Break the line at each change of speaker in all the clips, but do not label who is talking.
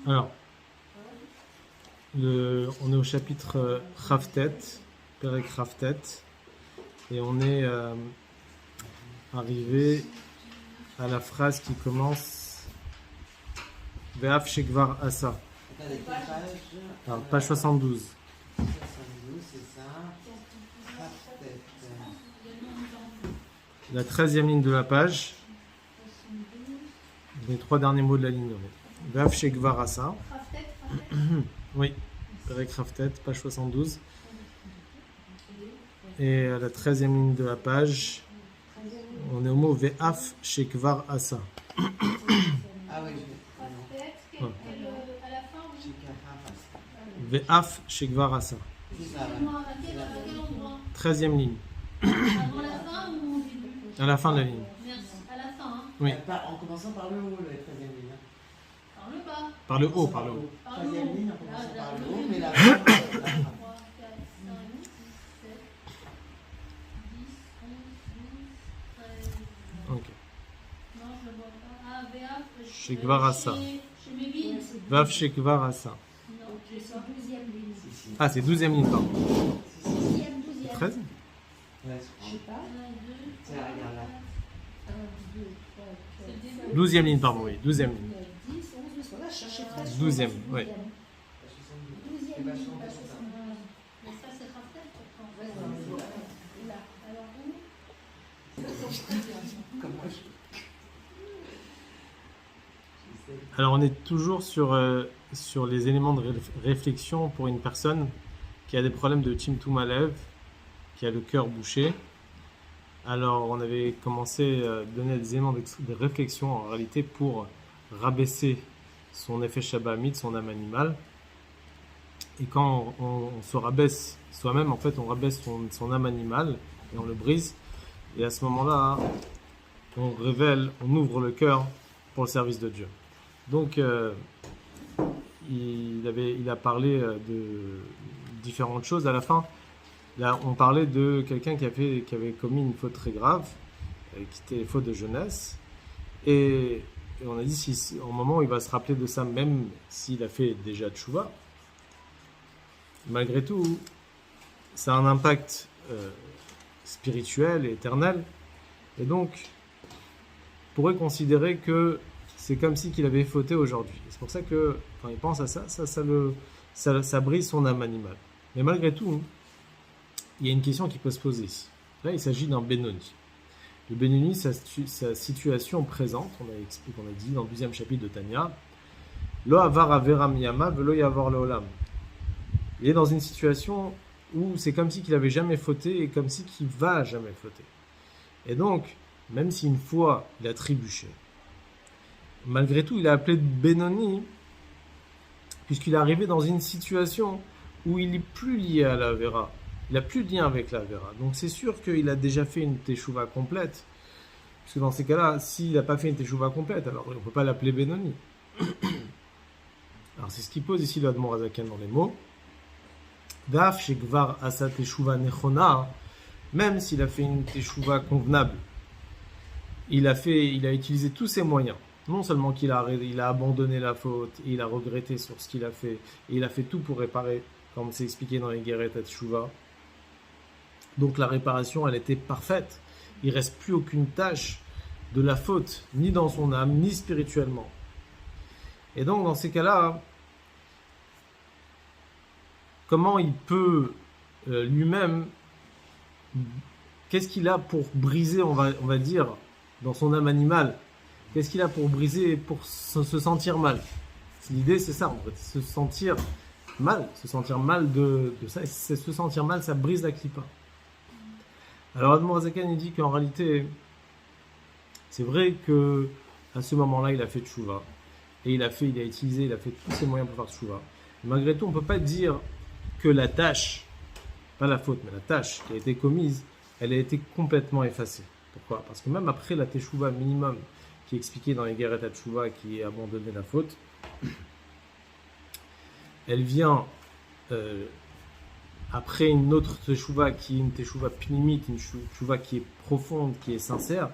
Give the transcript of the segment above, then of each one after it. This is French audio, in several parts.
Alors, on est au chapitre Chavtet, Perek Chavtet, et on est arrivé à la phrase qui commence Ve'af shekvar asa.
Attendez, quelle page?
Alors, page 72.
72, c'est ça. Parfait.
La 13e ligne de la page. Les 3 derniers mots de la ligne. Ve'af shekvar asa. Oui, Perek Chavtet, page 72. Et à la 13e ligne de la page, on est au mot Ve'af shekvar asa.
Ah oui, je
Ouais.
vais.
Ve'af shekvar asa.
C'est ça, ouais.
13e ligne.
Avant la fin ou au début?
À la fin de la ligne.
Merci. À la fin, hein.
Oui.
En commençant par le haut, le 13e ligne.
Par le bas.
Par le haut, par le haut.
13e ligne, en commençant par le haut, mais la
3, 4, 5, 6, 7, 8, 9, 10, 11, 12, 13.
Ok.
Non, je le vois pas. Ah, Béaf.
Chez Gvarasa.
Chez Mévin.
Ve'af shekvar asa.
Non, c'est ça. 12e ligne.
Ah, c'est 12e ligne, pardon.
6e, 12e.
13
Ouais,
Je sais pas. 1, 2,
Tiens, regarde là.
1, 2, 3, 4, 5,
12e ligne, pardon, oui. 12e ligne.
10, 11, 12. Voilà, je cherchais 13.
12e, oui.
12e.
Eh ben, je t'en passe.
Mais ça, c'est Raphaël, pourtant. Là. Alors, où?
Comme moi, je sais.
Alors, on est toujours sur les éléments de réflexion pour une personne qui a des problèmes de Tzimtzum Halev, qui a le cœur bouché. Alors, on avait commencé à donner des éléments de réflexion en réalité pour rabaisser son effet Shabbat, son âme animale. Et quand on se rabaisse soi-même, en fait, on rabaisse son âme animale et on le brise. Et à ce moment-là, on révèle, on ouvre le cœur pour le service de Dieu. Donc, il a parlé de différentes choses. À la fin, là, on parlait de quelqu'un qui avait commis une faute très grave, qui était faute de jeunesse. Et on a dit, au moment où il va se rappeler de ça, même s'il a fait déjà tchouva, malgré tout, ça a un impact spirituel et éternel. Et donc, on pourrait considérer que c'est comme si qu'il avait fauté aujourd'hui. C'est pour ça que, quand il pense à ça, ça brise son âme animale. Mais malgré tout, il y a une question qui peut se poser ici. Là, il s'agit d'un Benoni. Le Benoni, sa situation présente, on a dit dans le 12e chapitre de Tanya, Lo avar avera miyama velo yavar leolam. Il est dans une situation où c'est comme si qu'il n'avait jamais fauté et comme si qu'il va jamais fauter. Et donc, même si une fois il a trébuché, malgré tout, il a appelé Benoni, puisqu'il est arrivé dans une situation où il n'est plus lié à la Vera. Il n'a plus de lien avec la Vera. Donc c'est sûr qu'il a déjà fait une Teshuvah complète. Parce que dans ces cas-là, s'il n'a pas fait une Teshuvah complète, alors on ne peut pas l'appeler Benoni. Alors c'est ce qu'il pose ici le Admor Azaken dans les mots. Daf shekvar asa Teshuvah nechona, même s'il a fait une Teshuvah convenable, il a utilisé tous ses moyens. Non seulement qu'il a abandonné la faute, et il a regretté sur ce qu'il a fait, et il a fait tout pour réparer, comme c'est expliqué dans les Geret Teshuvah. Donc la réparation, elle était parfaite. Il ne reste plus aucune tâche de la faute, ni dans son âme, ni spirituellement. Et donc dans ces cas-là, comment il peut lui-même, qu'est-ce qu'il a pour briser, on va dire, dans son âme animale? Qu'est-ce qu'il a pour briser, pour se sentir mal? L'idée, c'est ça, en fait, se sentir mal de ça. Et se sentir mal, ça brise la clipa. Alors, Admor Azaken, il dit qu'en réalité, c'est vrai que à ce moment-là, il a fait tchouva. Et il a fait tous ses moyens pour faire tchouva. Malgré tout, on ne peut pas dire que la tâche, pas la faute, mais la tâche qui a été commise, elle a été complètement effacée. Pourquoi? Parce que même après la teshuva minimum qui est expliquée dans les Geret Teshuvah, qui est abandonner la faute, elle vient après une autre teshuva qui est une teshuva pnimite, une teshuva qui est profonde, qui est sincère.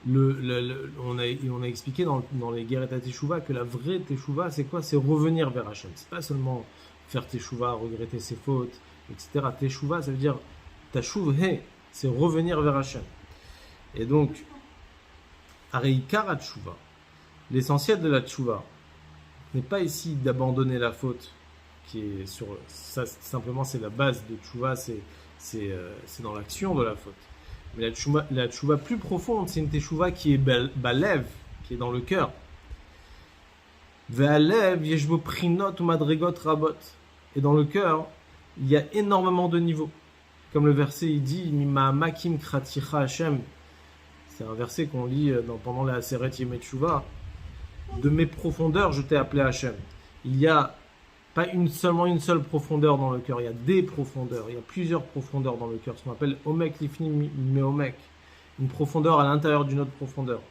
on a expliqué dans les guerres et Teshuvah que la vraie Teshuvah, c'est quoi? C'est revenir vers Hachem. C'est pas seulement faire Teshuvah, regretter ses fautes, etc. Teshuvah, ça veut dire Tashuv He, c'est revenir vers Hachem. Et donc, Areikara Teshuvah, l'essentiel de la Teshuvah, n'est pas ici d'abandonner la faute, qui est sur ça, simplement c'est la base de Teshuvah, c'est dans l'action de la faute. Mais la tchouva plus profonde, c'est une tchouva qui est balev, qui est dans le cœur. Ve'alev yeshbo prinot ou madrigot rabot. Et dans le cœur, il y a énormément de niveaux. Comme le verset il dit, Mima makim kraticha Hashem. C'est un verset qu'on lit pendant la Aseret Yemei Teshuvah. De mes profondeurs, je t'ai appelé Hashem. Il y a pas seulement une seule profondeur dans le cœur, il y a des profondeurs, il y a plusieurs profondeurs dans le cœur, ce qu'on appelle Omek Lifni Meomek, une profondeur à l'intérieur d'une autre profondeur.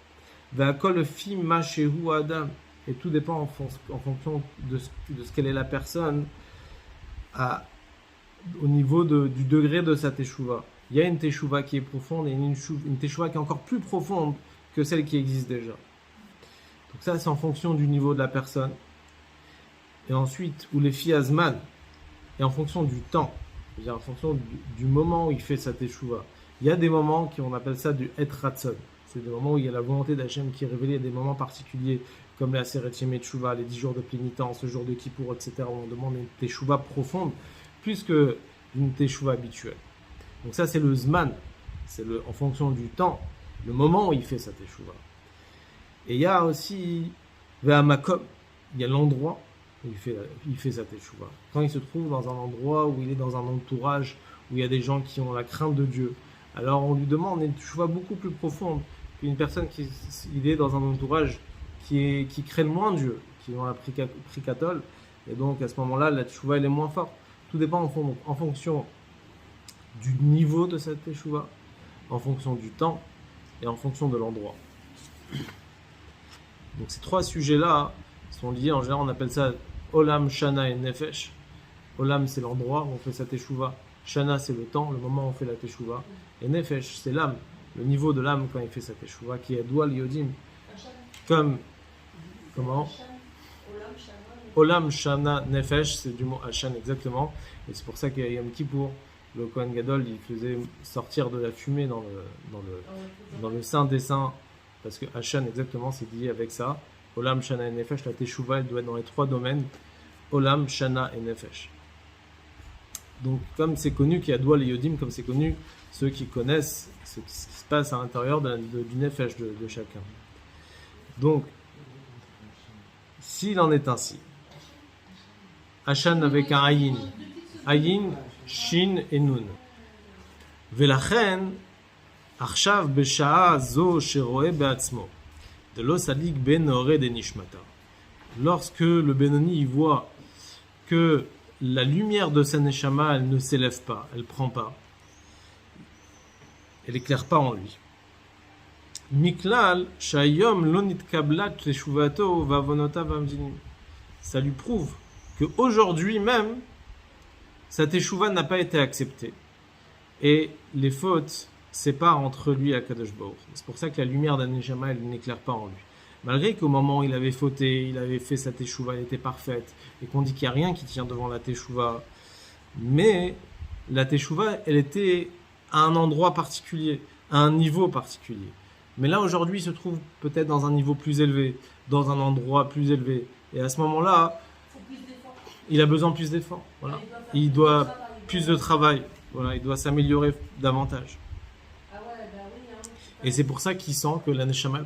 Ve'akol fi ma shehu adam, et tout dépend en fonction de ce qu'elle est la personne, au niveau du degré de sa teshuva. Il y a une teshuva qui est profonde et une teshuva qui est encore plus profonde que celle qui existe déjà. Donc ça, c'est en fonction du niveau de la personne. Et ensuite, ou les fiazman, et en fonction du temps, c'est-à-dire en fonction du moment où il fait sa teshuva. Il y a des moments on appelle ça du et ratzon. C'est des moments où il y a la volonté d'Hachem qui est révélée, des moments particuliers, comme la Aseret Yemei Teshuvah, les 10 jours de pénitence, le jour de Kippour, etc., où on demande une teshuva profonde, plus qu'une teshuva habituelle. Donc ça, c'est le zman, c'est en fonction du temps, le moment où il fait sa teshuva. Et il y a aussi, ve'amakom, il y a l'endroit, il fait sa teshuva. Quand il se trouve dans un endroit où il est dans un entourage, où il y a des gens qui ont la crainte de Dieu, alors on lui demande une teshuva beaucoup plus profonde qu'une personne il est dans un entourage qui craint moins Dieu, qui ont la prikatol, et donc à ce moment-là, la teshuva elle est moins forte. Tout dépend en fonction du niveau de cette teshuva, en fonction du temps et en fonction de l'endroit. Donc ces trois sujets-là sont liés, en général on appelle ça Olam, Shana et Nefesh. Olam, c'est l'endroit où on fait sa teshuva. Shana, c'est le temps, le moment où on fait la teshuva. Et Nefesh, c'est l'âme, le niveau de l'âme quand il fait sa teshuva, qui est Doual Yodim. Comment Olam, Shana, Nefesh, c'est du mot Hashan exactement. Et c'est pour ça qu'il y a Yom Kippour, le Kohen Gadol, il faisait sortir de la fumée dans le Saint des Saints. Parce que Hashan, exactement, c'est lié avec ça. Olam, Shana et Nefesh, la Teshuvah, elle doit être dans les trois domaines. Olam, Shana et Nefesh. Donc, comme c'est connu qu'il y a Doual et Yodim, comme c'est connu, ceux qui connaissent ce qui se passe à l'intérieur du Nefesh de chacun. Donc, s'il en est ainsi, Hashan avec un Ayin, Shin et Nun. Velachen, Arshav Beshaa Zo Sheroe Beatzmo. De l'Osadik Ben Ore de Nishmata. Lorsque le Benoni voit que la lumière de sa Neshama, elle ne s'élève pas, elle ne prend pas, elle n'éclaire pas en lui. Miklal, Shayom Lonit Kablat Teshuvato Vavonota Vamdinim. Ça lui prouve qu'aujourd'hui même, sa Teshuva n'a pas été acceptée. Et les fautes sépare entre lui et Akadosh Baruch. C'est pour ça que la lumière d'Aneshama, elle n'éclaire pas en lui. Malgré qu'au moment où il avait fauté, il avait fait sa teshuva, elle était parfaite, et qu'on dit qu'il n'y a rien qui tient devant la teshuva, mais la teshuva, elle était à un endroit particulier, à un niveau particulier. Mais là, aujourd'hui, il se trouve peut-être dans un niveau plus élevé, dans un endroit plus élevé. Et à ce moment-là, il a besoin de plus d'efforts. Voilà. Il doit plus de travail. Voilà. Il doit s'améliorer davantage. Et c'est pour ça qu'il sent que la neshama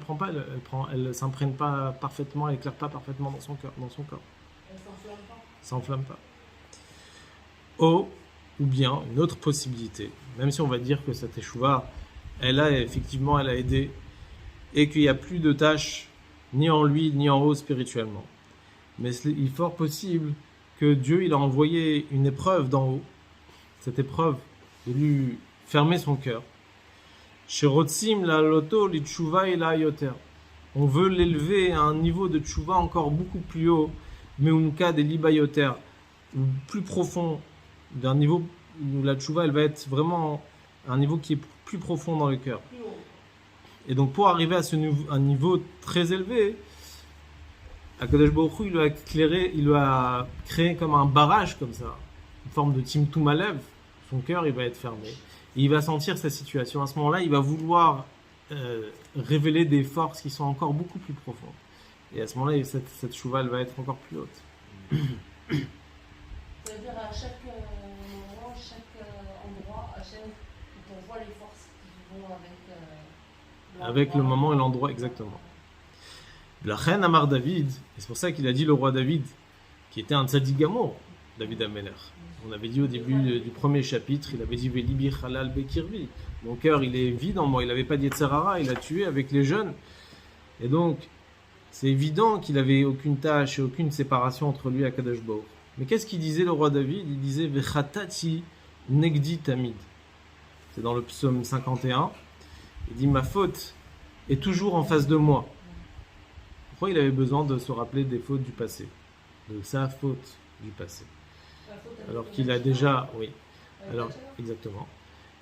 elle s'imprègne pas parfaitement, elle éclaire pas parfaitement dans son corps. Elle s'enflamme pas. Ou bien une autre possibilité, même si on va dire que cette teshuva, elle a aidé, et qu'il n'y a plus de tâches ni en lui ni en haut spirituellement. Mais il est fort possible que Dieu il a envoyé une épreuve d'en haut, cette épreuve de lui fermer son cœur. On veut l'élever à un niveau de tchouva encore beaucoup plus haut, meunka des libayoter, plus profond, d'un niveau où la tchouva elle va être vraiment à un niveau qui est plus profond dans le cœur. Et donc pour arriver à un niveau très élevé, Akadosh Baruch Hu, il lui a créé comme un barrage comme ça, une forme de Timtum Alev. Son cœur, il va être fermé. Et il va sentir sa situation. À ce moment-là, il va vouloir révéler des forces qui sont encore beaucoup plus profondes. Et à ce moment-là, cette chouva, elle va être encore plus haute.
C'est-à-dire à chaque moment, chaque endroit, on voit les forces qui vont
avec le moment et l'endroit, exactement. La reine Amar David, et c'est pour ça qu'il a dit le roi David, qui était un tzaddik gamour, David Ameler. On avait dit au début du premier chapitre, il avait dit Velibi Halal Bekirvi. Mon cœur, il est vide en moi. Il n'avait pas de Yetzer Hara, il a tué avec les jeunes. Et donc, c'est évident qu'il n'avait aucune tâche et aucune séparation entre lui et Akadosh Baruch. Mais qu'est-ce qu'il disait le roi David? Il disait Vechatati Negdi Tamid. C'est dans le psaume 51. Il dit ma faute est toujours en face de moi. Pourquoi il avait besoin de se rappeler des fautes du passé, de sa faute du passé? Alors qu'il a déjà, oui, alors exactement,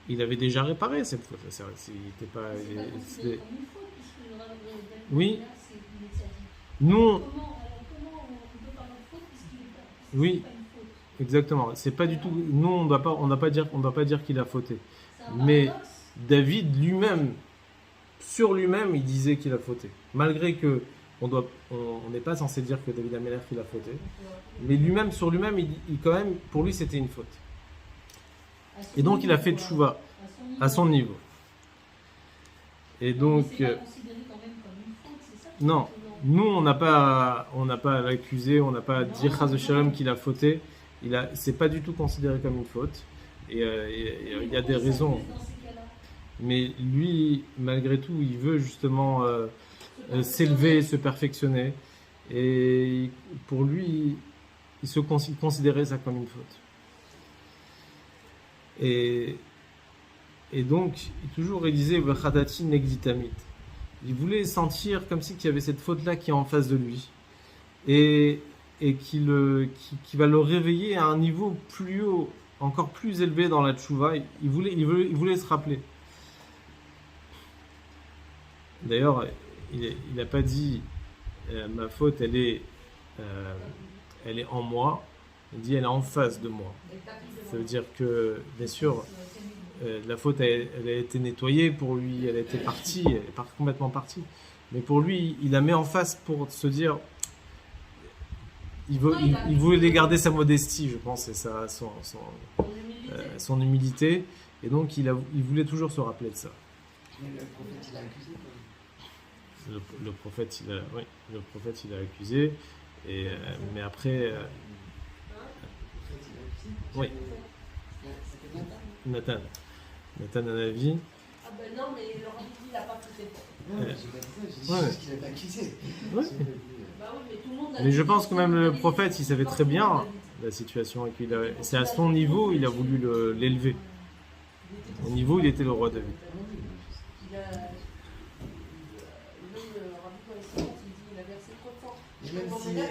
il avait déjà réparé cette faute. C'est vrai, il n'était pas. Oui. Nous. Oui. Exactement. C'est pas du tout. Nous, on ne doit pas dire qu'il a fauté. Mais David lui-même, sur lui-même, il disait qu'il a fauté, malgré que on n'est pas censé dire que David Ameler qu'il a fauté, mais lui-même, sur lui-même, il quand même, pour lui, c'était une faute. Et donc, il a fait tchouva à son niveau. Et donc, non, nous, on n'a pas à l'accuser, on n'a pas à dire Chaz Shalom qu'il a fauté. C'est pas du tout considéré comme une faute. Et il y a des raisons. Mais lui, malgré tout, il veut justement s'élever, se perfectionner. Et pour lui, il considérait ça comme une faute. Et donc, toujours il disait Vachadati Negditamit. Il voulait sentir comme si qu'il y avait cette faute-là qui est en face de lui. Et qui va le réveiller à un niveau plus haut, encore plus élevé dans la tchouva. Il voulait se rappeler. D'ailleurs, il n'a pas dit ma faute, elle est en moi. Il dit elle est en face de moi. Ça veut dire que, bien sûr, la faute, elle a été nettoyée pour lui, elle a été partie, elle est complètement partie. Mais pour lui, il la met en face pour se dire, il voulait garder sa modestie, je pense, et son humilité. Et donc, il voulait toujours se rappeler de ça.
Mais le prophète, il a accusé.
Le prophète, il a accusé. Mais après, oui. Nathan Hanavi.
Ah ben non, mais il leur dit qu'il n'a pas fait
Non, j'ai pas dit ça, j'ai dit juste qu'il avait accusé.
Ouais.
Bah oui, mais tout le monde
Mais je pense que même le prophète, il savait très bien la situation. Et c'est à son niveau, il a voulu l'élever. Au niveau, il était le roi David.
Même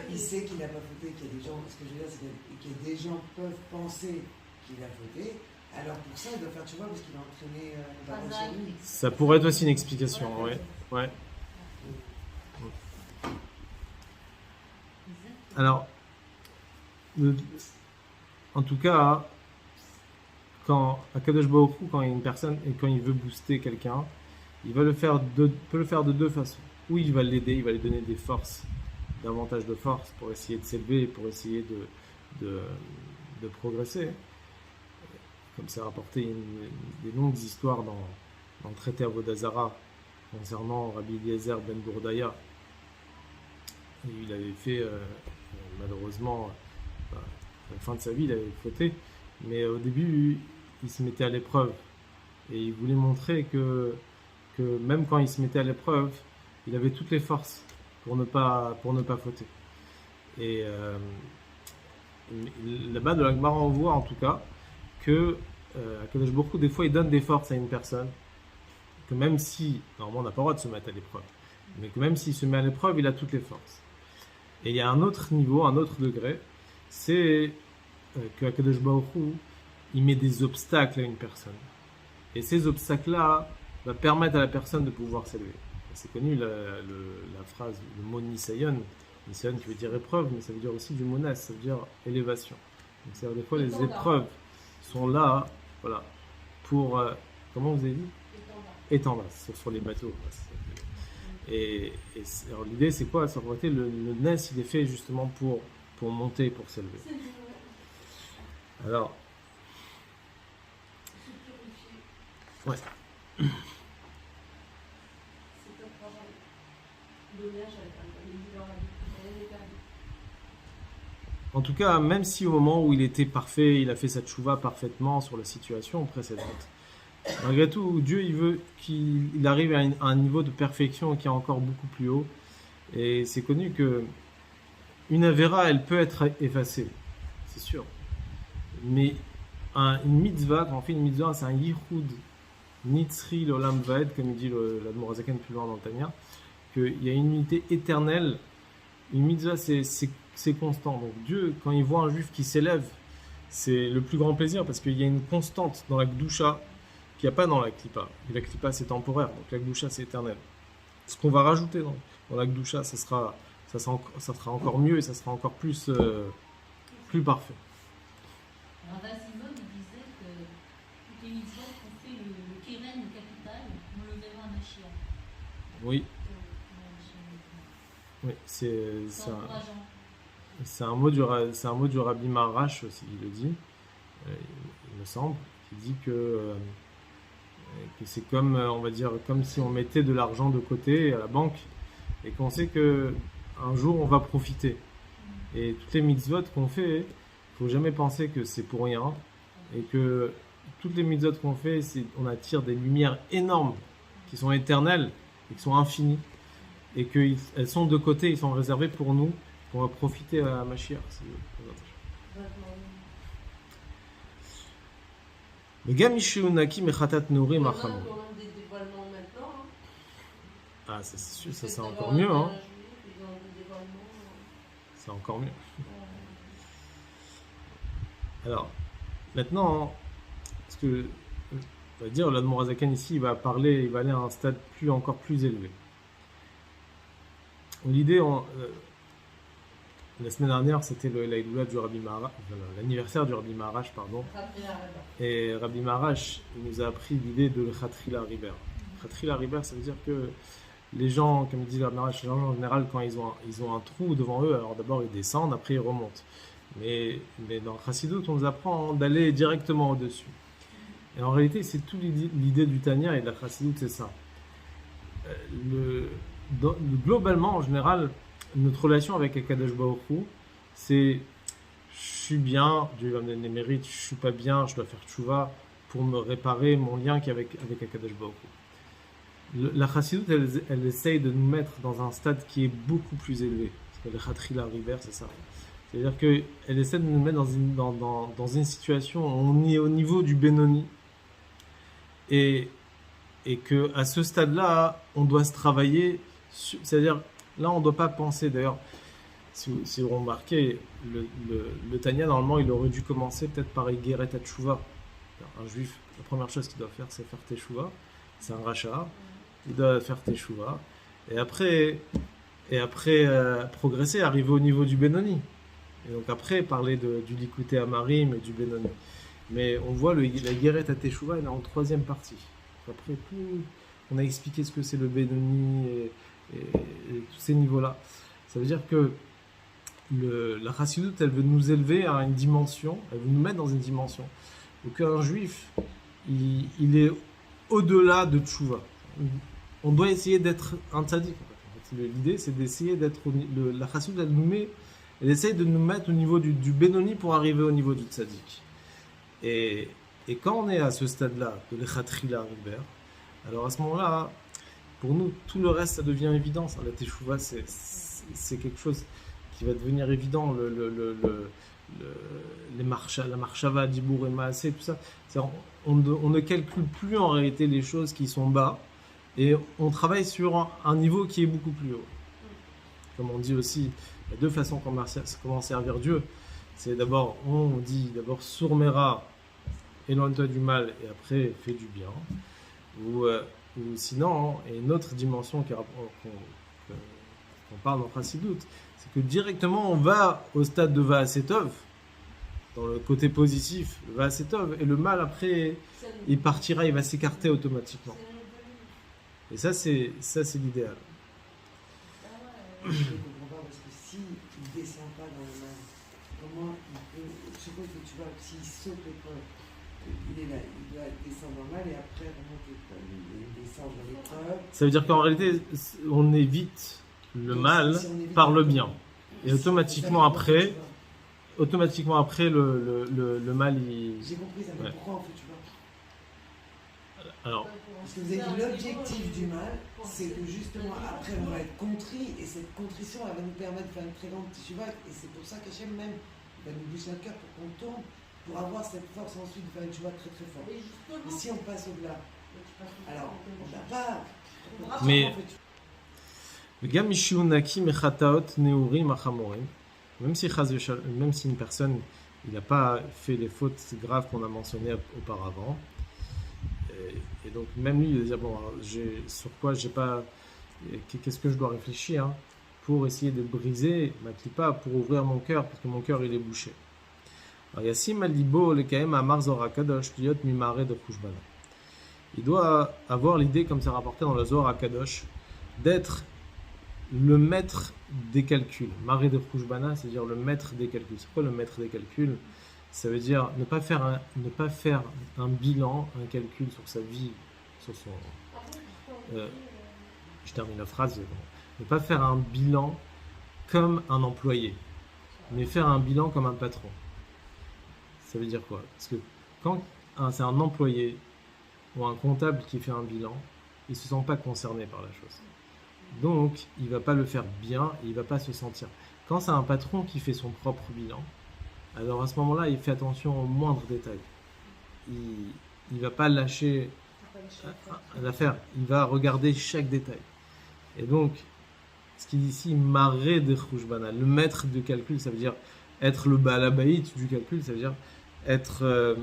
s'il sait qu'il n'a pas fauté, qu'il y a des gens, ce que je veux dire, c'est que des gens peuvent penser qu'il a fauté, alors pour ça, il doit faire tchouva parce qu'il va entraîner la parole sur lui.
Ça pourrait être aussi une explication, ouais. Alors, en tout cas, quand Akadosh Baruch Hu, quand il y a une personne et quand il veut booster quelqu'un, il va peut le faire de deux façons. Ou il va l'aider, il va lui donner des forces, davantage de force pour essayer de s'élever, pour essayer de progresser. Comme c'est rapporté des longues histoires dans le traité Avodah Zarah concernant Rabbi Eliezer ben Bourdaya. Il avait fait, malheureusement, à la fin de sa vie, il avait fauté, mais au début, il se mettait à l'épreuve. Et il voulait montrer que même quand il se mettait à l'épreuve, il avait toutes les forces pour ne pas fauter. Et là-bas, de la Gemara, on voit en tout cas que Akadosh Baruch Hu, des fois, il donne des forces à une personne, que même si, normalement, on n'a pas le droit de se mettre à l'épreuve, mais que même s'il se met à l'épreuve, il a toutes les forces. Et il y a un autre niveau, un autre degré, c'est que Akadosh Baruch Hu, il met des obstacles à une personne. Et ces obstacles-là, va permettre à la personne de pouvoir s'élever. C'est connu la phrase, le mot Nisayon. Nisayon qui veut dire épreuve, mais ça veut dire aussi du monas, ça veut dire élévation. Donc c'est-à-dire des fois les épreuves sont là, voilà, pour, comment vous avez dit? Étendard, sur les bateaux. Alors l'idée c'est quoi? En réalité, le nes il est fait justement pour monter, pour s'élever. Alors, ouais. En tout cas, même si au moment où il était parfait, il a fait sa tchouva parfaitement sur la situation précédente, malgré tout, Dieu il veut qu'il arrive à un niveau de perfection qui est encore beaucoup plus haut. Et c'est connu que une avéra, elle peut être effacée, c'est sûr. Mais une mitzvah, quand on fait une mitzvah, c'est un yichud nitzri l'olam vaed, comme il dit l'Admor Hazaken plus loin dans le Tanya, qu'il y a une unité éternelle. Une mitzvah, c'est constant. Donc Dieu, quand il voit un juif qui s'élève, c'est le plus grand plaisir parce qu'il y a une constante dans la Gdusha qu'il n'y a pas dans la Klippa. Et la Klippa, c'est temporaire, donc la Gdusha, c'est éternel. Ce qu'on va rajouter dans la Gdusha, ça sera encore mieux et ça sera encore plus parfait.
Rava Simon disait que toutes les mitzvot qu'on fait le Keren, le capital, on le verra à Mashiach.
Oui. Oui, c'est un mot du Rabbi Maharash aussi, il le dit, il me semble, qui dit que c'est comme, on va dire, comme si on mettait de l'argent de côté à la banque et qu'on sait que un jour on va profiter. Et toutes les mitzvot qu'on fait, il faut jamais penser que c'est pour rien et que toutes les mitzvot qu'on fait, on attire des lumières énormes qui sont éternelles et qui sont infinies. Et qu'elles sont de côté, ils sont réservés pour nous, qu'on va profiter à Mashiach. Le Gamishiunaki Mechatat Nouri Machamou.
Des dévoilements maintenant.
Ah, ça c'est sûr, ça c'est encore mieux. Hein. C'est encore mieux. Alors, maintenant, parce que, on va dire, l'Admor Hazaken ici, il va aller à un stade encore plus élevé. L'idée, la semaine dernière, c'était l'anniversaire du Rabbi Maharash, pardon. Et Rabbi Maharash, il nous a appris l'idée de l'Chatrila Riber. Chatrila Riber, ça veut dire que les gens, comme dit Rabbi Maharash, les gens en général, quand ils ont un trou devant eux, alors d'abord ils descendent, après ils remontent. Mais dans Chassidut, on nous apprend d'aller directement au-dessus. Et en réalité, c'est toute l'idée du Tanya et de la Chassidut, c'est ça. Globalement, en général, notre relation avec Akadosh Baruch Hu, c'est je suis bien, Dieu va me donner les mérites, je suis pas bien, je dois faire tchouva pour me réparer mon lien avec Akadosh Baruch Hu. La Chassidut, elle essaye de nous mettre dans un stade qui est beaucoup plus élevé. Parce que le Chatrila River, c'est ça. C'est-à-dire qu'elle essaie de nous mettre dans une situation où on est au niveau du Benoni. Et qu'à ce stade-là, on doit se travailler. C'est-à-dire, là, on ne doit pas penser. D'ailleurs, si vous remarquez, le Tanya, normalement, il aurait dû commencer peut-être par Igeret Tchouva. Un juif, la première chose qu'il doit faire, c'est faire Teshuvah. C'est un rachat. Il doit faire Teshuvah. Et après progresser, arriver au niveau du Benoni. Et donc après, parler du Likuté Amarim et du Benoni. Mais on voit la Igeret Teshuvah, elle est en troisième partie. Après, on a expliqué ce que c'est le Benoni et tous ces niveaux-là. Ça veut dire que la Chassidut, elle veut nous élever à une dimension, elle veut nous mettre dans une dimension. Donc un juif, il est au-delà de Tchouva. On doit essayer d'être un tzaddik. L'idée, c'est d'essayer d'être... La Chassidut, elle essaye de nous mettre au niveau du Benoni pour arriver au niveau du tzaddik. Et quand on est à ce stade-là, de l'Echatrila Riber, alors à ce moment-là, pour nous, tout le reste, ça devient évident. Ça. La Teshuvah, c'est quelque chose qui va devenir évident. La Marshava, Dibour et Maasé, tout ça. On ne calcule plus en réalité les choses qui sont bas et on travaille sur un niveau qui est beaucoup plus haut. Comme on dit aussi, il y a deux façons comment servir Dieu. C'est d'abord, on dit d'abord Sourmera, éloigne-toi du mal et après fais du bien. Ou ou sinon, et une autre dimension qu'on parle dans Chassidut, c'est que directement on va au stade de Va'asetov, dans le côté positif, le Va'asetov, et le mal après, il partira, il va s'écarter automatiquement. Et ça c'est l'idéal.
Je ne comprends pas parce que s'il ne descend pas dans le mal, comment il peut. Je suppose que tu vois, s'il saute l'épreuve, il est là, il doit descendre dans le mal et après remonter l'épreuve. Il descend dans l'épreuve.
Ça veut dire qu'en réalité, on évite le mal par le bien. Et automatiquement après, le mal, il...
J'ai compris ça, mais
Ouais.
pourquoi on fait, tu vois?
Alors,
Parce que vous avez dit l'objectif du mal, c'est que justement après on va être contrit et cette contrition elle va nous permettre de faire une très grande teshuvah et c'est pour ça qu'Hachem même va nous bouger notre cœur pour qu'on tourne, pour avoir cette force ensuite de faire une teshuvah très très forte. Et si on passe au-delà, alors on n'a pas.
Mais- וגם משהוא נקי מחטאות נעורים החמורים, même si une personne il n'a pas fait les fautes graves qu'on a mentionnées auparavant, et donc même lui il va dire bon, alors, sur quoi j'ai pas, qu'est-ce que je dois réfléchir pour essayer de briser ma clipa, pour ouvrir mon cœur, parce que mon cœur il est bouché. Alors Yassim al-Libo le Kaem Amar Zohar HaKadosh Liot Mimare de Khushbana. Il doit avoir l'idée, comme c'est rapporté dans le Zohar HaKadosh, d'être le maître des calculs. Maré de Khushbana, c'est-à-dire le maître des calculs. C'est quoi le maître des calculs? Ça veut dire ne pas faire un bilan, un calcul sur sa vie, sur son... je termine la phrase. Ne pas faire un bilan comme un employé, mais faire un bilan comme un patron. Ça veut dire quoi? Parce que quand c'est un employé ou un comptable qui fait un bilan, il ne se sent pas concerné par la chose. Donc, il ne va pas le faire bien et il ne va pas se sentir. Quand c'est un patron qui fait son propre bilan, alors à ce moment-là, il fait attention aux moindres détails. Il ne va pas lâcher l'affaire, il va regarder chaque détail. Et donc, ce qu'il dit ici, maré de Khushbana, le maître de calcul, ça veut dire être le balabaït du calcul, ça veut dire être,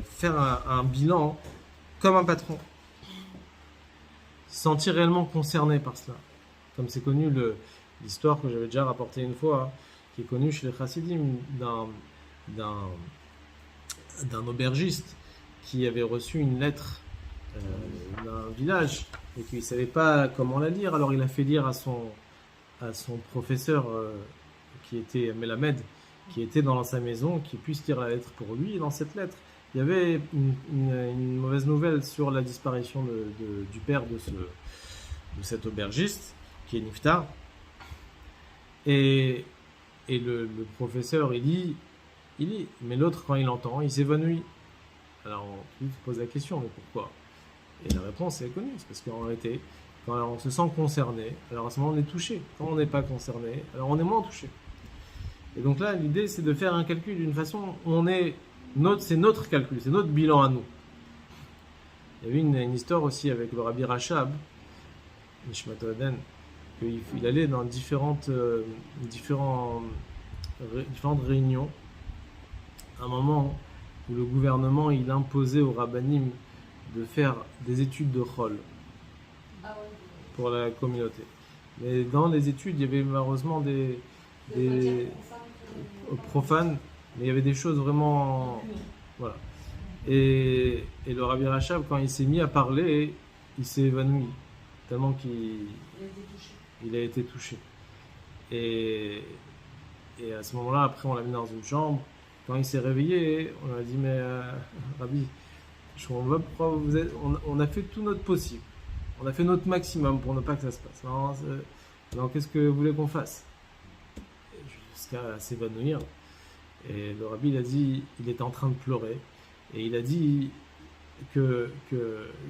faire un bilan comme un patron. Sentir réellement concerné par cela. Comme c'est connu l'histoire que j'avais déjà rapportée une fois, qui est connue chez les Chassidim, d'un aubergiste qui avait reçu une lettre d'un village et qui ne savait pas comment la lire, alors il a fait lire à son professeur qui était Melamed, qui était dans sa maison, qui puisse lire la lettre pour lui. Et dans cette lettre, il y avait une mauvaise nouvelle sur la disparition du père de cet aubergiste, qui est Niftar. Et le professeur, il lit, mais l'autre, quand il entend, il s'évanouit. Alors, il se pose la question, mais pourquoi? Et la réponse est connue, c'est parce qu'en réalité, quand on se sent concerné, alors à ce moment on est touché. Quand on n'est pas concerné, alors on est moins touché. Et donc là, l'idée, c'est de faire un calcul d'une façon où c'est notre calcul, c'est notre bilan à nous. Il y avait une histoire aussi avec le Rabbi Rachab, Nishmat Oden, qu'il allait dans différentes réunions, à un moment où le gouvernement il imposait aux rabbanim de faire des études de Chol pour la communauté. Mais dans les études, il y avait malheureusement des profanes, mais il y avait des choses vraiment... Voilà. Et le Rabbi Rachab, quand il s'est mis à parler, il s'est évanoui, tellement qu'il a été touché. Et à ce moment-là, après, on l'a mis dans une chambre. Quand il s'est réveillé, on a dit, mais Rabbi, on a fait tout notre possible. On a fait notre maximum pour ne pas que ça se passe. Alors qu'est-ce que vous voulez qu'on fasse? Jusqu'à s'évanouir. Et le Rabbi, il a dit, il était en train de pleurer. Et il a dit que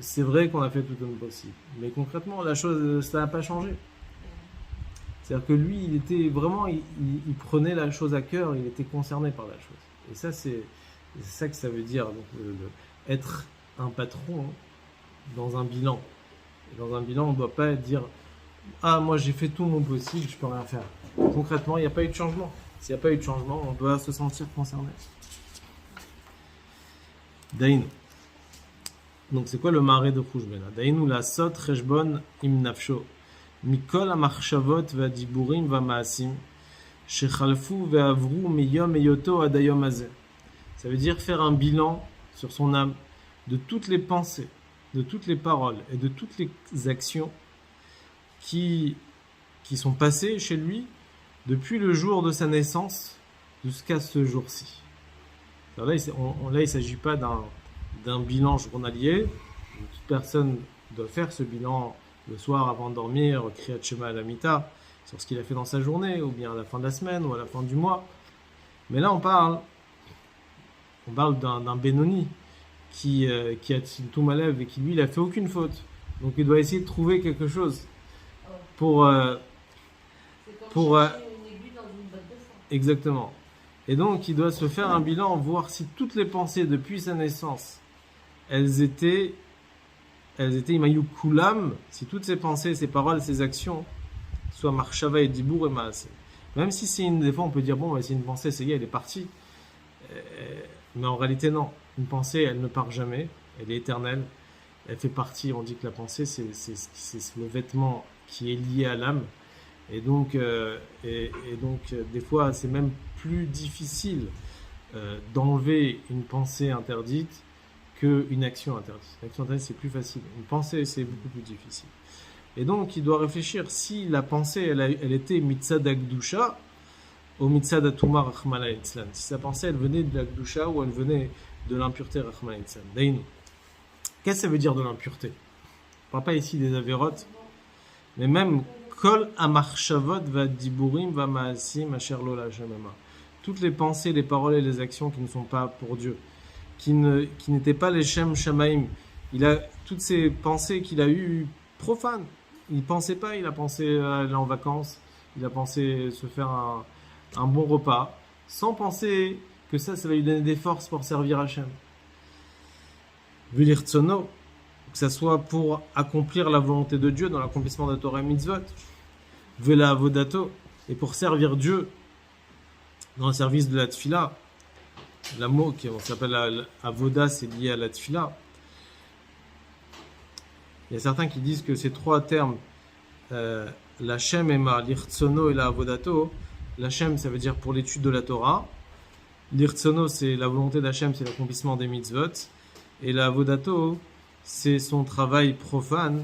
c'est vrai qu'on a fait tout notre possible. Mais concrètement, la chose, ça n'a pas changé. C'est-à-dire que lui, il était vraiment, il prenait la chose à cœur, il était concerné par la chose. Et ça, c'est ça que ça veut dire, donc, être un patron dans un bilan. Et dans un bilan, on ne doit pas dire « Ah, moi j'ai fait tout mon possible, je peux rien faire ». Concrètement, il n'y a pas eu de changement. S'il n'y a pas eu de changement, on doit se sentir concerné. Daïn. Donc c'est quoi le maré de Khoushbena? Daïnou la sot cheshbon im nafsho. Mikol amachshavot vadiburim vamaasim. Shechalfu ve'avru miyom eyoto adayom hazeh. Ça veut dire faire un bilan sur son âme de toutes les pensées, de toutes les paroles et de toutes les actions qui sont passées chez lui depuis le jour de sa naissance jusqu'à ce jour-ci. Alors là, il ne s'agit pas d'un bilan journalier. Toute personne doit faire ce bilan le soir avant de dormir, Kriyat Shema Alamita, sur ce qu'il a fait dans sa journée, ou bien à la fin de la semaine, ou à la fin du mois. Mais là, on parle d'un Benoni qui a tout Malev et qui, lui, il n'a fait aucune faute. Donc, il doit essayer de trouver quelque chose pour...
C'est comme chercher une aiguille dans une botte de foin.
Exactement. Et donc, il doit se faire un bilan, voir si toutes les pensées depuis sa naissance, elles étaient Imayu Kulam, si toutes ses pensées, ses paroles, ses actions, soient Marshava et Dibour et Maaseh. Même si des fois on peut dire, bon, c'est une pensée, c'est elle est partie. Mais en réalité, non. Une pensée, elle ne part jamais, elle est éternelle, elle fait partie, on dit que la pensée, c'est le vêtement qui est lié à l'âme. Et donc, des fois, c'est même plus difficile d'enlever une pensée interdite qu'une action interdite. L'action interdite, c'est plus facile. Une pensée, c'est beaucoup plus difficile. Et donc, il doit réfléchir si la pensée, elle était mitzad akdusha ou mitzad atuma rachmana litzlan. Si sa pensée, elle venait de l'akdusha ou elle venait de l'impureté rachmana litzlan. Daïnou. Qu'est-ce que ça veut dire de l'impureté? On ne parle pas ici des avérotes, mais même kol amarchavot va diburim va maasim asher lo la shamama. Toutes les pensées, les paroles et les actions qui ne sont pas pour Dieu, qui n'étaient pas les shem shamaim. Il a toutes ces pensées qu'il a eues profanes. Il pensait pas, il a pensé aller en vacances, il a pensé se faire un bon repas, sans penser que ça va lui donner des forces pour servir Hachem. Vilirtsono, que ça soit pour accomplir la volonté de Dieu dans l'accomplissement de la Torah et Mitzvot. Vela avodato, et pour servir Dieu dans le service de la tfila. L'amour qui s'appelle avoda, c'est lié à la tfila. Il y a certains qui disent que ces trois termes, la Shem Ema, l'Irtsono et la Avodato, la Shem, ça veut dire pour l'étude de la Torah, l'Irtsono, c'est la volonté d'Hachem, c'est l'accomplissement des mitzvot, et la Avodato, c'est son travail profane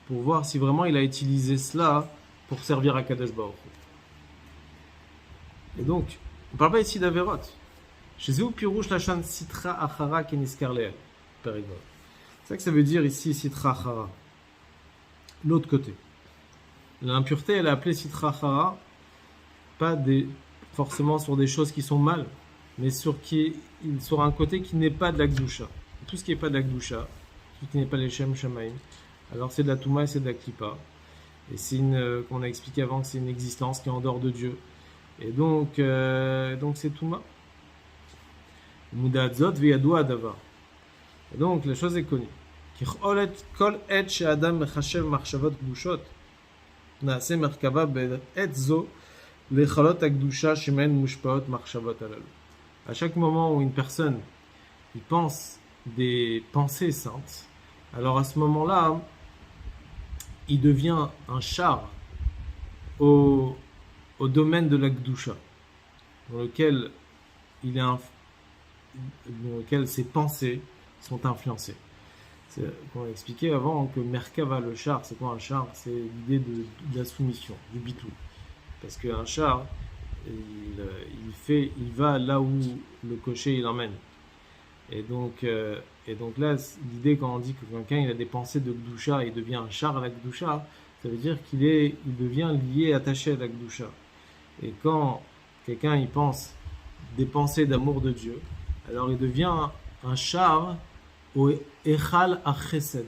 pour voir si vraiment il a utilisé cela pour servir à Kadosh Baruch Hu. Et donc, on ne parle pas ici d'Averot. Chez eux, Pirouche, la Shan Sitra Achara Keniskar Leel, Perigol. C'est ça que ça veut dire ici, Sitra Chara. L'autre côté. L'impureté, elle est appelée Sitra Chara, pas forcément sur des choses qui sont mal, mais sur un côté qui n'est pas de la Gdusha. Tout ce qui n'est pas de la Gdusha, tout ce qui n'est pas les Shem Shamaim, alors c'est de la Touma et c'est de la Klippa. Et c'est comme on a expliqué avant, que c'est une existence qui est en dehors de Dieu. Et donc c'est Touma. Mudadzot veyadou adava. Et donc, la chose est connue. Kol et she'adam mechashev machshavot gdushot naase merkava be'et zo lechalot ha'gdusha shemen mushpaot machshavot halalu. À chaque moment où une personne il pense des pensées saintes, alors à ce moment-là, il devient un char au domaine de la gdusha, dans lequel dans lequel ses pensées sont influencées. On a expliqué avant que Merkava, le char, c'est quoi un char? C'est l'idée de la soumission, du bitou. Parce qu'un char, il va là où le cocher il emmène. Et donc là, l'idée quand on dit que quelqu'un il a des pensées de Gdusha et il devient un char à la Gdusha, ça veut dire qu'il devient lié, attaché à la Gdusha. Et quand quelqu'un il pense des pensées d'amour de Dieu, alors il devient un char au Echal à Chesed,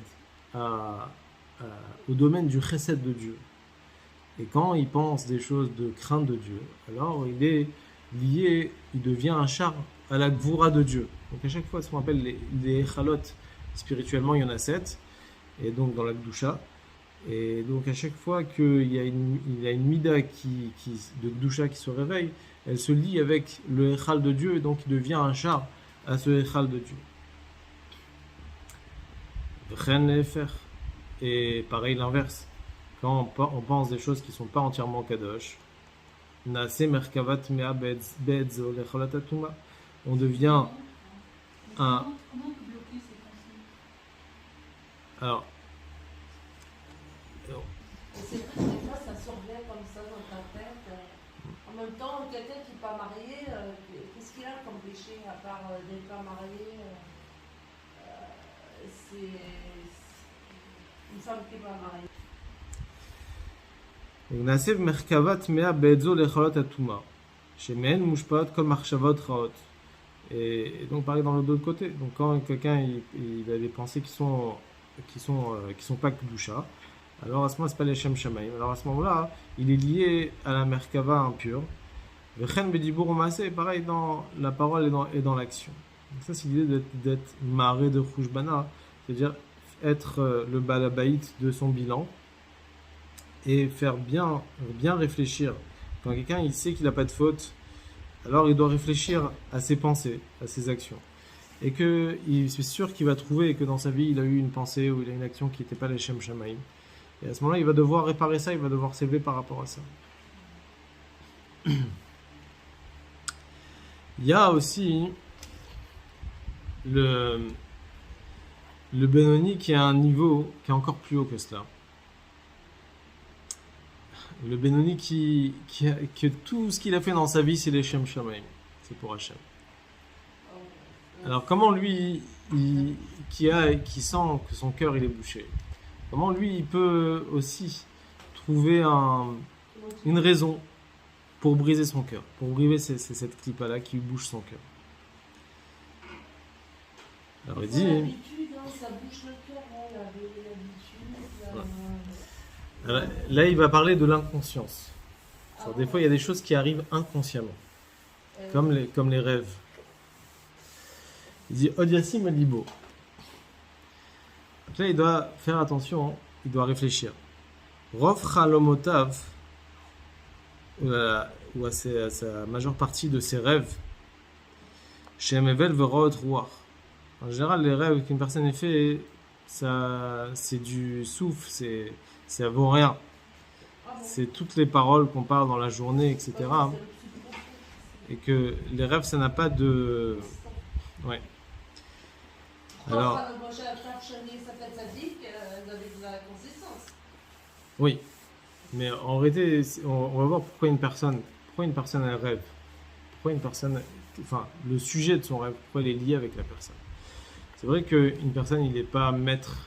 au domaine du Chesed de Dieu. Et quand il pense des choses de crainte de Dieu, alors il est lié, il devient un char à la Gvura de Dieu. Donc à chaque fois, ce qu'on appelle les Echalot, spirituellement, il y en a 7, et donc dans la Gdusha. Et donc à chaque fois qu'il y a une Mida de Gdusha qui se réveille, elle se lie avec le Echal de Dieu, et donc il devient un char à ce Echal de Dieu. Chen lefer. Et pareil l'inverse. Quand on pense des choses qui ne sont pas entièrement kadosh, Naase merkavat mea bedzo lecholat atuma. On devient un.
Comment on peut bloquer ces pensées?
Alors,
Et c'est vrai que des fois, ça survient comme ça dans ta tête. En même temps, quelqu'un qui n'est pas marié, qu'est-ce qu'il a comme péché à part d'être pas marié? C'est une femme qui n'est pas mariée.
Naase merkavat mea bedzo lecholat atuma. Shemen mushpat kol marchavot raot. Et donc pareil dans l'autre côté. Donc quand quelqu'un il a des pensées qui sont pas kedusha, alors à ce moment c'est pas les shem shamaim. Alors à ce moment-là, il est lié à la merkava impure. Vechen bedibur u'maaseh, pareil dans la parole et dans l'action. Donc ça c'est l'idée d'être maré de chouchbana, c'est-à-dire être le balabaït de son bilan et faire bien réfléchir. Quand quelqu'un il sait qu'il n'a pas de faute, alors il doit réfléchir à ses pensées, à ses actions. Et que c'est sûr qu'il va trouver que dans sa vie, il a eu une pensée ou il a une action qui n'était pas les Shem Shamaim. Et à ce moment-là, il va devoir réparer ça, il va devoir s'élever par rapport à ça. Il y a aussi le Benoni qui a un niveau qui est encore plus haut que cela. Le Benoni que tout ce qu'il a fait dans sa vie, c'est les Shem Shamaim. C'est pour Hachem. Alors comment lui, qui sent que son cœur il est bouché, comment lui il peut aussi trouver une raison pour briser son cœur, pour briser cette clipa-là qui lui bouche son cœur. Alors il dit...
L'habitude, hein, ça bouche le cœur, hein, l'habitude.
Là il va parler de l'inconscience. Alors, des fois il y a des choses qui arrivent inconsciemment, comme les rêves. Il dit Odiassim Alibo. Donc là, il doit faire attention, il doit réfléchir. Rof Chalomotav, ou à sa majeure partie de ses rêves, Shem Evel Verot Ruach. En général, les rêves qu'une personne ait fait, ça, c'est du souffle, ça vaut rien. C'est toutes les paroles qu'on parle dans la journée, etc. Et que les rêves, ça n'a pas de. Ouais. Alors, oui, mais en réalité, on va voir pourquoi une personne elle rêve, enfin, le sujet de son rêve, pourquoi il est lié avec la personne. C'est vrai qu'une personne, il n'est pas maître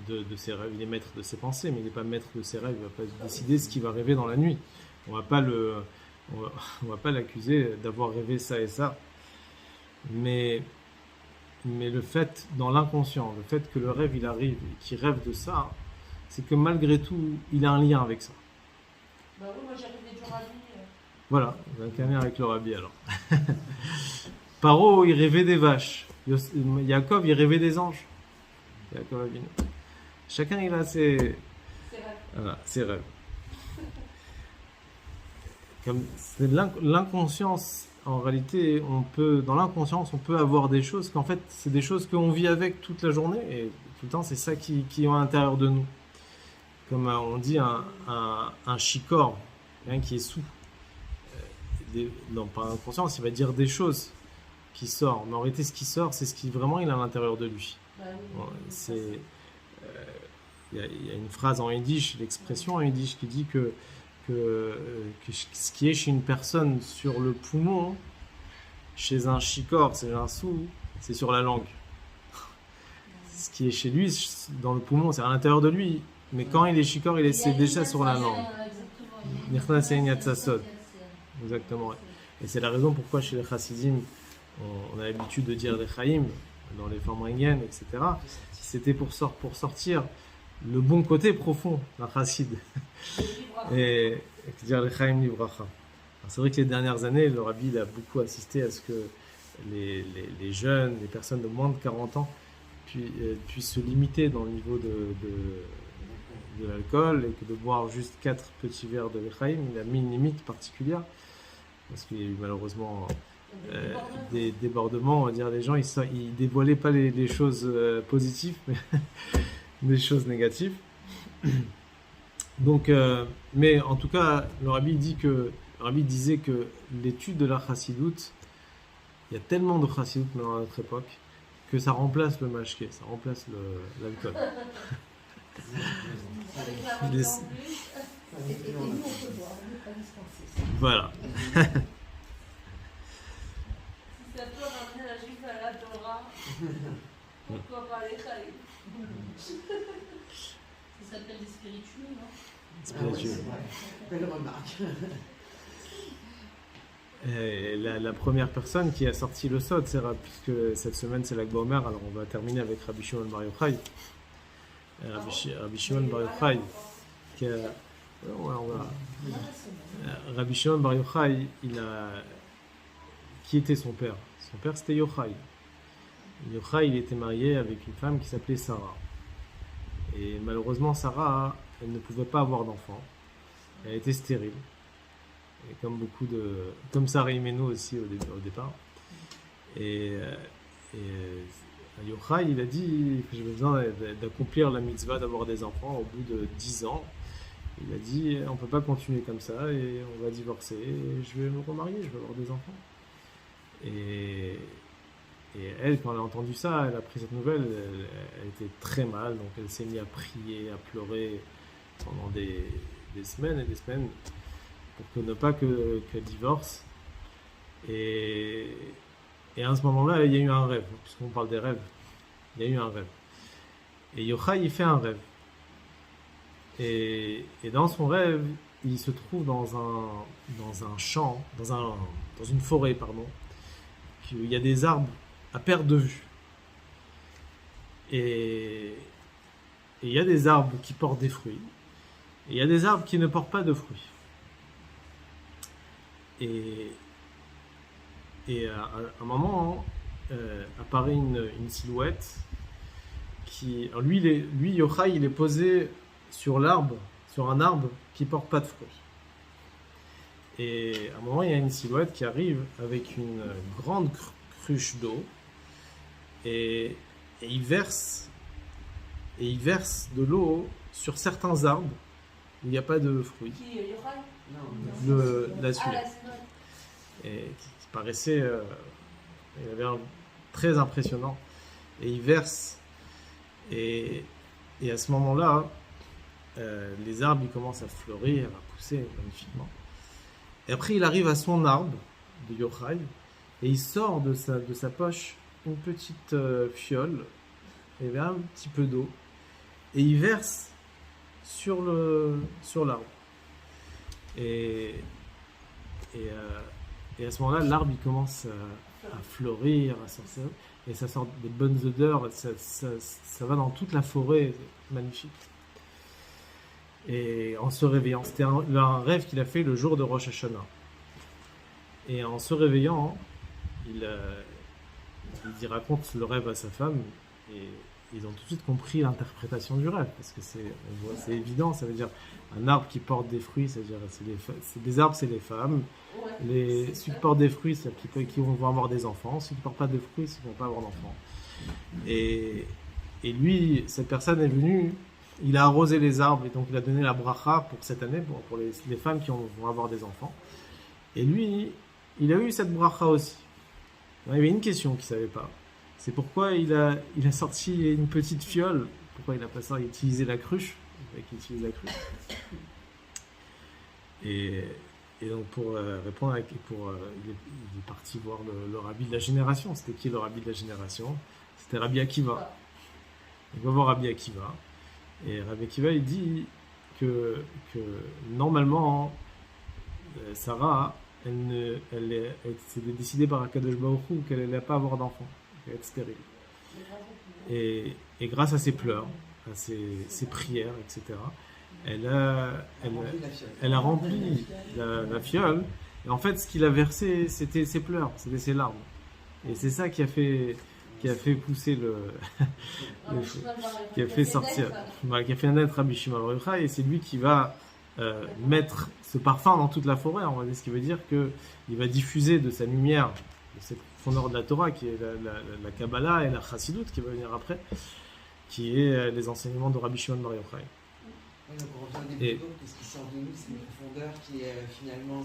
de ses rêves, il est maître de ses pensées, mais il n'est pas maître de ses rêves, il ne va pas décider ce qu'il va rêver dans la nuit. On va pas l'accuser d'avoir rêvé ça et ça, mais le fait, dans l'inconscient, le fait que le rêve il arrive et qu'il rêve de ça, c'est que malgré tout, il a un lien avec ça.
Bah oui, moi j'ai rêvé du rabbi.
Voilà, il a un lien avec le rabbi alors. Paro, il rêvait des vaches. Yaakov, il rêvait des anges. Yaakov Avinu. Chacun, il a ses rêves. Voilà, ses rêves. Comme c'est l'inconscience. En réalité, dans l'inconscience, on peut avoir des choses qu'en fait, c'est des choses qu'on vit avec toute la journée et tout le temps, c'est ça qui est à l'intérieur de nous. Comme on dit, un chicor, quelqu'un qui est sous. Non, pas inconscience, il va dire des choses qui sortent. Mais en réalité, ce qui sort, c'est ce qui vraiment il a à l'intérieur de lui. Bon, il y a une phrase en yiddish, l'expression en yiddish qui dit que ce qui est chez une personne sur le poumon, chez un chicor, c'est un sou, c'est sur la langue. Ce qui est chez lui, dans le poumon, c'est à l'intérieur de lui. Mais quand il est chicor, c'est déjà sur la langue. Exactement. Et c'est la raison pourquoi chez les chassidim, on a l'habitude de dire les chaim, dans les formes ringiennes, etc. C'était pour sortir le bon côté profond d'un chassid. Et dire les chaim livracha. C'est vrai que les dernières années, le rabbi il a beaucoup assisté à ce que les jeunes, les personnes de moins de 40 ans puissent se limiter dans le niveau de l'alcool et que de boire juste 4 petits verres de l'echaim, il a mis une limite particulière parce qu'il y a eu malheureusement
Des débordements.
des débordements, on va dire. Les gens, ils dévoilaient pas les choses positives, mais des choses négatives. Donc, mais en tout cas, le rabbi disait que l'étude de la chassidoute, il y a tellement de chassidoute maintenant à notre époque que ça remplace le mashké, ça remplace l'alcool.
Avec la
Les-
revue en plus.
Et nous, on peut boire, on n'est pas dispensé.
Voilà.
Si ça peut ramener la juive à la Torah, pourquoi pas les chaïs?
Ça s'appelle des spiritueux, non?
Spiritueux.
c'est vrai. Belle remarque.
Et la première personne qui a sorti le sod, puisque cette semaine c'est la Gomer, alors on va terminer avec Rabbi Shimon Bar Yochai. Rabbi Shimon Bar Yochai, qui a- ouais, on va- Rabbi Shimon Bar Yochai, qui était son père? Son père c'était Yochai. Yochai, il était marié avec une femme qui s'appelait Sarah. Et malheureusement, Sarah, elle ne pouvait pas avoir d'enfant. Elle était stérile. Et comme Sarah Imenu aussi au départ. Et Yochai, il a dit que j'avais besoin d'accomplir la mitzvah d'avoir des enfants au bout de 10 ans. Il a dit on peut pas continuer comme ça et on va divorcer. Et je vais me remarier, je vais avoir des enfants. Et elle, quand elle a entendu ça, elle a pris cette nouvelle, elle était très mal, donc elle s'est mise à prier, à pleurer pendant des semaines et des semaines pour que ne pas qu'elle divorce. Et à ce moment-là, il y a eu un rêve, puisqu'on parle des rêves. Il y a eu un rêve. Et Yochai, il fait un rêve. Et dans son rêve, il se trouve dans un champ, dans une forêt, pardon. Il y a des arbres à perte de vue. Et il y a des arbres qui portent des fruits. Et il y a des arbres qui ne portent pas de fruits. Et à un moment, apparaît une silhouette qui... Alors lui, Yochai, il est posé sur un arbre qui porte pas de fruits. Et à un moment, il y a une silhouette qui arrive avec une grande cruche d'eau et il verse de l'eau sur certains arbres où il n'y a pas de fruits.
Qui, Yochai?
La
Ah,
suite.
la Simone.
Et qui paraissait il avait très impressionnant et il verse et à ce moment-là les arbres ils commencent à fleurir, à pousser magnifiquement et après il arrive à son arbre de Yochai et il sort de sa poche une petite fiole et il y avait un petit peu d'eau et il verse sur l'arbre et à ce moment-là, l'arbre il commence à fleurir, à sortir, et ça sort des bonnes odeurs, ça va dans toute la forêt, c'est magnifique. Et en se réveillant, c'était un rêve qu'il a fait le jour de Rosh Hashanah. Et en se réveillant, il raconte le rêve à sa femme, et ils ont tout de suite compris l'interprétation du rêve, parce que c'est évident, ça veut dire un arbre qui porte des fruits, c'est-à-dire des arbres, c'est les femmes.
Ouais.
Ceux qui portent des fruits, c'est-à-dire qui vont avoir des enfants. Ceux qui ne portent pas de fruits, ils ne vont pas avoir d'enfants. Et lui, cette personne est venue, il a arrosé les arbres et donc il a donné la bracha pour cette année, pour les femmes qui vont avoir des enfants. Et lui, il a eu cette bracha aussi. Il y avait une question qu'il ne savait pas. C'est pourquoi il a sorti une petite fiole. Pourquoi il n'a pas ça, il a utilisé la cruche. Il utilise la cruche. Et donc pour répondre, il est parti voir le rabbi de la génération. C'était qui le rabbi de la génération? C'était Rabbi Akiva. Il va voir Rabbi Akiva. Et Rabbi Akiva, il dit que normalement, Sarah, elle s'est décidée par Akadosh Baruch Hu qu'elle n'allait pas avoir d'enfant, qu'elle allait être stérile. Et grâce à ses pleurs, à ses prières, etc., elle a rempli la fiole. Et en fait, ce qu'il a versé, c'était ses pleurs, c'était ses larmes. Et c'est ça qui a fait pousser qui a fait sortir, qui a fait naître Rabbi Shimon Bar Yochai. Et c'est lui qui va mettre ce parfum dans toute la forêt. On va dire ce qui veut dire qu'il va diffuser de sa lumière ces profondeurs de la Torah, qui est la Kabbalah et la Chassidut, qui va venir après, qui est les enseignements de Rabbi Shimon Bar Yochai.
Oui, donc on revient au début, que ce qui sort de nous, c'est une profondeur qui est finalement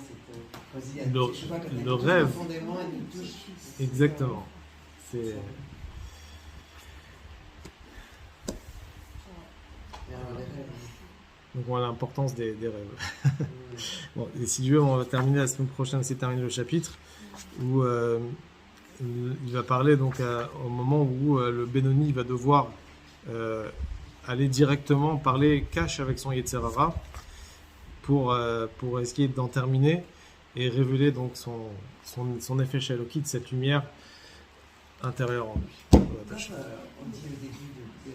le rêve.
Profondément, elle nous touche.
Exactement. C'est... Donc on voit l'importance des rêves. Bon, et si Dieu, on va terminer la semaine prochaine, c'est terminer le chapitre, où il va parler donc au moment où le Benoni va devoir aller directement parler cash avec son Yetzer Hara pour essayer d'en terminer et révéler donc son effet Shalokit, cette lumière intérieure en lui.
On dit au début de